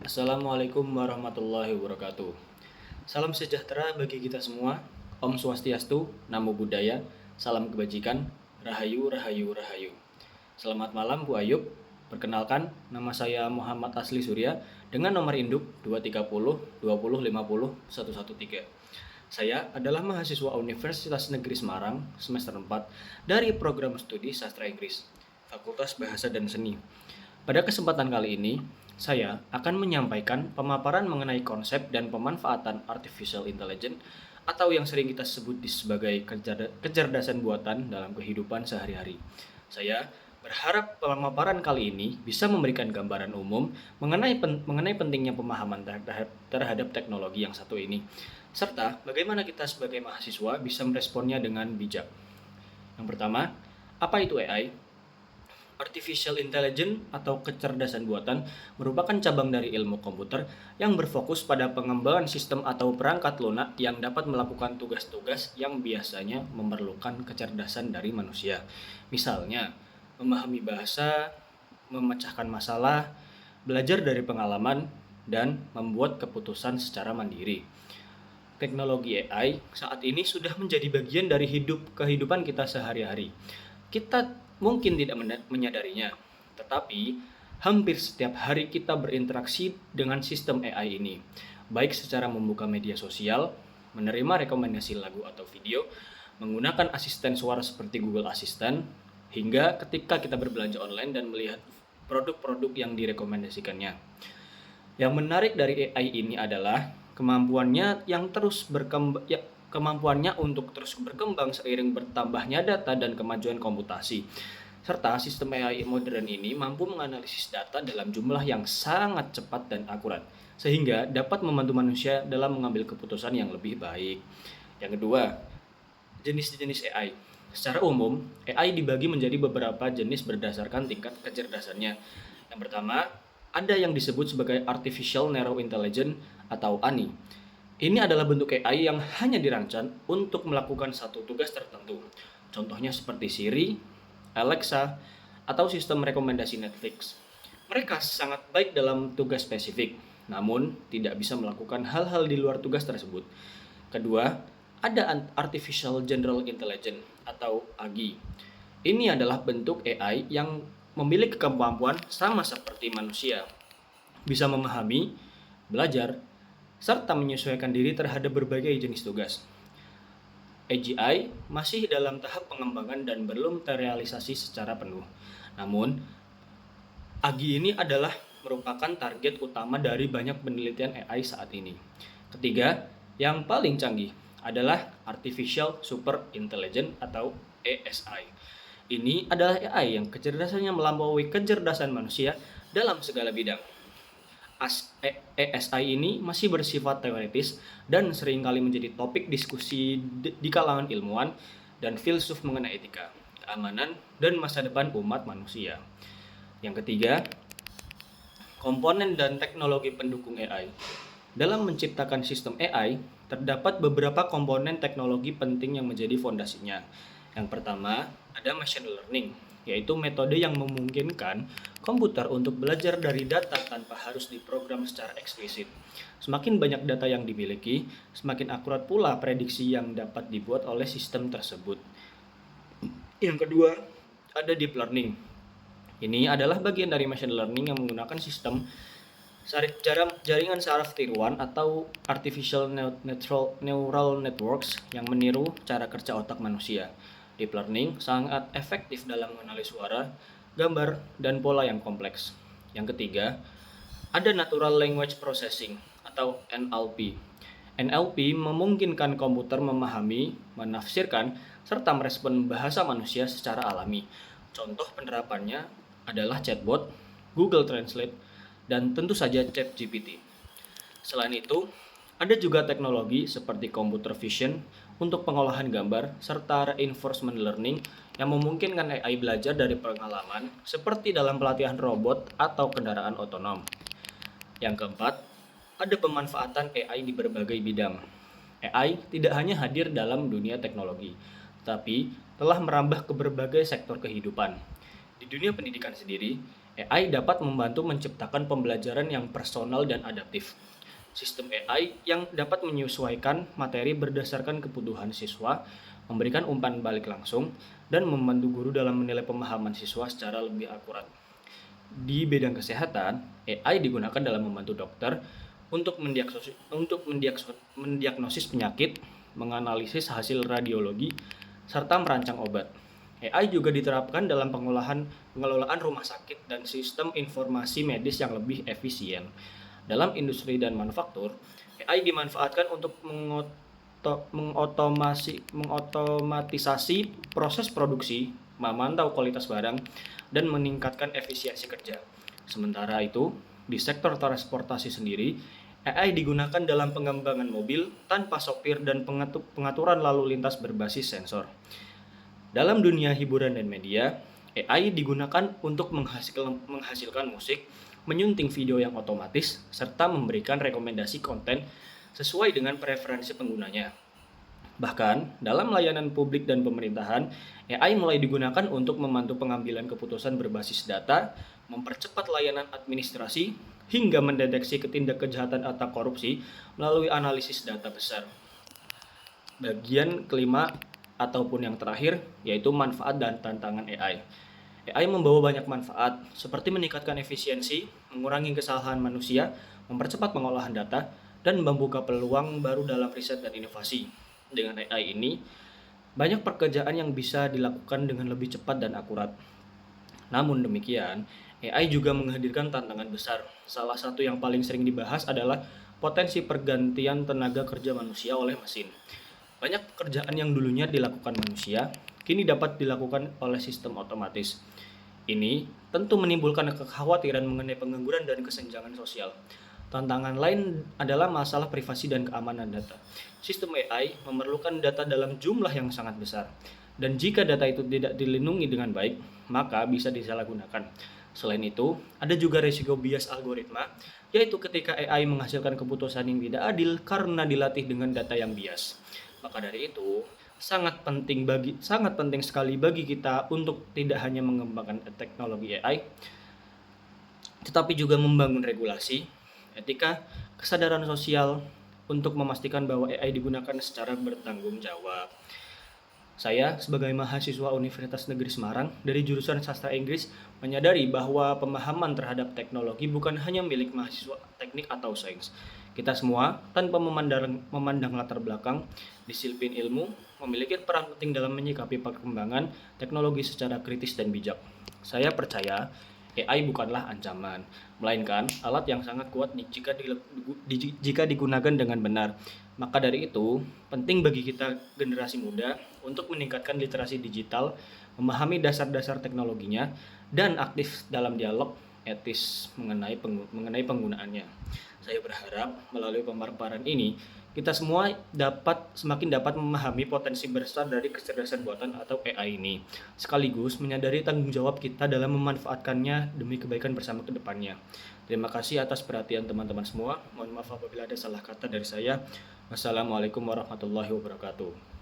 Assalamualaikum warahmatullahi wabarakatuh. Salam sejahtera bagi kita semua. Om Swastiastu, Namo Buddhaya, salam kebajikan, Rahayu, Rahayu, Rahayu. Selamat malam Bu Ayub. Perkenalkan, nama saya Muhammad Asli Surya dengan nomor induk 230 20 50 113. Saya adalah mahasiswa Universitas Negeri Semarang semester 4 dari program studi Sastra Inggris, Fakultas Bahasa dan Seni. Pada kesempatan kali ini, saya akan menyampaikan pemaparan mengenai konsep dan pemanfaatan artificial intelligence atau yang sering kita sebut sebagai kecerdasan buatan dalam kehidupan sehari-hari. Saya berharap pemaparan kali ini bisa memberikan gambaran umum mengenai pentingnya pemahaman terhadap teknologi yang satu ini, serta bagaimana kita sebagai mahasiswa bisa meresponnya dengan bijak. Yang pertama, apa itu AI? Artificial Intelligence atau kecerdasan buatan merupakan cabang dari ilmu komputer yang berfokus pada pengembangan sistem atau perangkat lunak yang dapat melakukan tugas-tugas yang biasanya memerlukan kecerdasan dari manusia. Misalnya, memahami bahasa, memecahkan masalah, belajar dari pengalaman, dan membuat keputusan secara mandiri. Teknologi AI saat ini sudah menjadi bagian dari kehidupan kita sehari-hari. Kita mungkin tidak menyadarinya, tetapi hampir setiap hari kita berinteraksi dengan sistem AI ini, baik secara membuka media sosial, menerima rekomendasi lagu atau video, menggunakan asisten suara seperti Google Assistant, hingga ketika kita berbelanja online dan melihat produk-produk yang direkomendasikannya. Yang menarik dari AI ini adalah kemampuannya untuk terus berkembang seiring bertambahnya data dan kemajuan komputasi. Serta sistem AI modern ini mampu menganalisis data dalam jumlah yang sangat cepat dan akurat, sehingga dapat membantu manusia dalam mengambil keputusan yang lebih baik. Yang kedua, jenis-jenis AI. Secara umum, AI dibagi menjadi beberapa jenis berdasarkan tingkat kecerdasannya. Yang pertama, ada yang disebut sebagai Artificial Narrow Intelligence atau ANI. Ini adalah bentuk AI yang hanya dirancang untuk melakukan satu tugas tertentu. Contohnya seperti Siri, Alexa, atau sistem rekomendasi Netflix. Mereka sangat baik dalam tugas spesifik, namun tidak bisa melakukan hal-hal di luar tugas tersebut. Kedua, ada Artificial General Intelligence atau AGI. Ini adalah bentuk AI yang memiliki kemampuan sama seperti manusia, bisa memahami, belajar, serta menyesuaikan diri terhadap berbagai jenis tugas. AGI masih dalam tahap pengembangan dan belum terrealisasi secara penuh. Namun, AGI ini adalah merupakan target utama dari banyak penelitian AI saat ini. Ketiga, yang paling canggih adalah Artificial Super Intelligence atau ASI. Ini adalah AI yang kecerdasannya melampaui kecerdasan manusia dalam segala bidang. ASI ini masih bersifat teoritis dan seringkali menjadi topik diskusi di kalangan ilmuwan dan filsuf mengenai etika, keamanan, dan masa depan umat manusia. Yang ketiga, komponen dan teknologi pendukung AI. Dalam menciptakan sistem AI, terdapat beberapa komponen teknologi penting yang menjadi fondasinya. Yang pertama, ada machine learning, yaitu metode yang memungkinkan komputer untuk belajar dari data tanpa harus diprogram secara eksplisit. Semakin banyak data yang dimiliki, semakin akurat pula prediksi yang dapat dibuat oleh sistem tersebut. Yang kedua, ada deep learning. Ini adalah bagian dari machine learning yang menggunakan sistem jaringan saraf tiruan atau artificial neural networks yang meniru cara kerja otak manusia. Deep learning sangat efektif dalam mengenali suara, gambar, dan pola yang kompleks. Yang ketiga, ada Natural Language Processing atau NLP. NLP memungkinkan komputer memahami, menafsirkan, serta merespon bahasa manusia secara alami. Contoh penerapannya adalah chatbot, Google Translate, dan tentu saja ChatGPT. Selain itu, ada juga teknologi seperti computer vision untuk pengolahan gambar serta reinforcement learning yang memungkinkan AI belajar dari pengalaman seperti dalam pelatihan robot atau kendaraan otonom. Yang keempat, ada pemanfaatan AI di berbagai bidang. AI tidak hanya hadir dalam dunia teknologi, tapi telah merambah ke berbagai sektor kehidupan. Di dunia pendidikan sendiri, AI dapat membantu menciptakan pembelajaran yang personal dan adaptif. Sistem AI yang dapat menyesuaikan materi berdasarkan kebutuhan siswa, memberikan umpan balik langsung, dan membantu guru dalam menilai pemahaman siswa secara lebih akurat. Di bidang kesehatan, AI digunakan dalam membantu dokter untuk mendiagnosis penyakit, menganalisis hasil radiologi, serta merancang obat. AI juga diterapkan dalam pengelolaan rumah sakit dan sistem informasi medis yang lebih efisien. Dalam industri dan manufaktur, AI dimanfaatkan untuk mengotomatisasi proses produksi, memantau kualitas barang, dan meningkatkan efisiensi kerja. Sementara itu, di sektor transportasi sendiri, AI digunakan dalam pengembangan mobil tanpa sopir dan pengaturan lalu lintas berbasis sensor. Dalam dunia hiburan dan media, AI digunakan untuk menghasilkan musik, menyunting video yang otomatis, serta memberikan rekomendasi konten sesuai dengan preferensi penggunanya. Bahkan, dalam layanan publik dan pemerintahan, AI mulai digunakan untuk membantu pengambilan keputusan berbasis data, mempercepat layanan administrasi, hingga mendeteksi tindak kejahatan atau korupsi melalui analisis data besar. Bagian kelima ataupun yang terakhir yaitu manfaat dan tantangan AI. AI membawa banyak manfaat seperti meningkatkan efisiensi, mengurangi kesalahan manusia, mempercepat pengolahan data, dan membuka peluang baru dalam riset dan inovasi. Dengan AI ini, banyak pekerjaan yang bisa dilakukan dengan lebih cepat dan akurat. Namun demikian, AI juga menghadirkan tantangan besar. Salah satu yang paling sering dibahas adalah potensi pergantian tenaga kerja manusia oleh mesin. Banyak pekerjaan yang dulunya dilakukan manusia, kini dapat dilakukan oleh sistem otomatis. Ini tentu menimbulkan kekhawatiran mengenai pengangguran dan kesenjangan sosial. Tantangan lain adalah masalah privasi dan keamanan data. Sistem AI memerlukan data dalam jumlah yang sangat besar, dan jika data itu tidak dilindungi dengan baik, maka bisa disalahgunakan. Selain itu, ada juga risiko bias algoritma, yaitu ketika AI menghasilkan keputusan yang tidak adil karena dilatih dengan data yang bias. Maka dari itu, sangat penting sekali bagi kita untuk tidak hanya mengembangkan teknologi AI, tetapi juga membangun regulasi, etika, kesadaran sosial untuk memastikan bahwa AI digunakan secara bertanggung jawab. Saya sebagai mahasiswa Universitas Negeri Semarang dari jurusan Sastra Inggris menyadari bahwa pemahaman terhadap teknologi bukan hanya milik mahasiswa teknik atau sains. Kita semua, tanpa memandang latar belakang, disiplin ilmu, memiliki peran penting dalam menyikapi perkembangan teknologi secara kritis dan bijak. Saya percaya AI bukanlah ancaman, melainkan alat yang sangat kuat jika digunakan dengan benar. Maka dari itu, penting bagi kita generasi muda untuk meningkatkan literasi digital, memahami dasar-dasar teknologinya, dan aktif dalam dialog etis mengenai penggunaannya. Saya berharap melalui pemaparan ini, kita semua semakin dapat memahami potensi besar dari kecerdasan buatan atau AI ini, sekaligus menyadari tanggung jawab kita dalam memanfaatkannya demi kebaikan bersama ke depannya. Terima kasih atas perhatian teman-teman semua. Mohon maaf apabila ada salah kata dari saya. Wassalamualaikum warahmatullahi wabarakatuh.